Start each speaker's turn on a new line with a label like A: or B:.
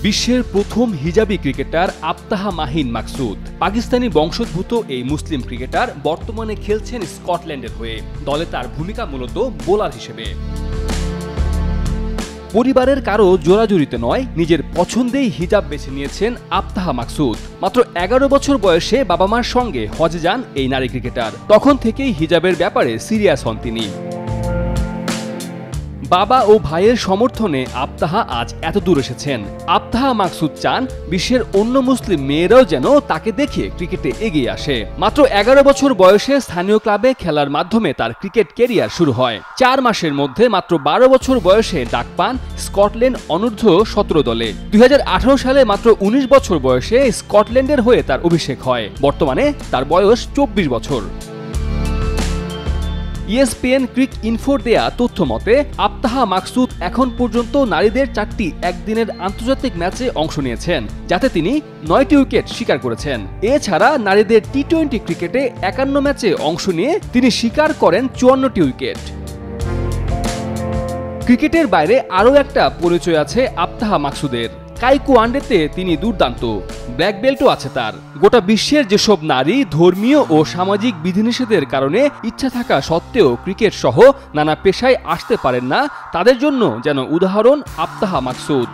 A: বিশ্বের প্রথম hijabi cricketer আবতাহা Mahin Maksud. Pakistani বংশোদ্ভূত এই মুসলিম ক্রিকেটার বর্তমানে খেলছেন স্কটল্যান্ডের হয়ে। দলে তার ভূমিকা মূলত বোলার হিসেবে। পরিবারের কারো জোরাজুরিতে নয়, নিজের পছন্দেই হিজাব বেছে নিয়েছেন আবতাহা মাকসুদ। মাত্র 11 বছর বয়সে বাবা মার সঙ্গে হজে যান এই নারী ক্রিকেটার। তখন থেকেই হিজাবের ব্যাপারে সিরিয়াস হন তিনি। বাবা ও ভাইয়ের সমর্থনে আবতাহা আজ এত দূর এসেছেন। আবতাহা মাকসুদ চান বিশ্বের অন্য মুসলিম মেয়েরাও যেন তাকে দেখে ক্রিকেটে এগিয়ে আসে। মাত্র 11 বছর বয়সে স্থানীয় ক্লাবে খেলার মাধ্যমে তার ক্রিকেট ক্যারিয়ার শুরু হয়। 4 মাসের মধ্যে মাত্র 12 বছর বয়সে ডাক পান স্কটল্যান্ড অনূর্ধ্ব 17 দলে। 2018 সালে মাত্র 19 বছর বয়সে স্কটল্যান্ডের হয়ে তার অভিষেক হয়। বর্তমানে তার বয়স 24 বছর। ESPN ক্রিক ইনফোর দেয়া তথ্য মতে আবতাহা মাকসুদ এখন পর্যন্ত নারীদের 4টি একদিনের আন্তর্জাতিক ম্যাচে অংশ নিয়েছেন, যাতে তিনি 9টি উইকেট শিকার করেছেন। এছাড়া নারীদের টি-20 ক্রিকেটে 51 ম্যাচে অংশ নিয়ে তিনি শিকার করেন 54টি উইকেট। ক্রিকেটের বাইরে আরও একটা পরিচয় আছে আবতাহা মাকসুদের। তাইকোয়ান্ডোতে তিনি দুর্দান্ত, ব্ল্যাক বেল্টও আছে তার। গোটা বিশ্বের যেসব নারী ধর্মীয় ও সামাজিক বিধিনিষেধের কারণে ইচ্ছা থাকা সত্ত্বেও ক্রিকেট সহ নানা পেশায় আসতে পারেন না, তাদের জন্য যেন উদাহরণ আবতাহা মাকসুদ।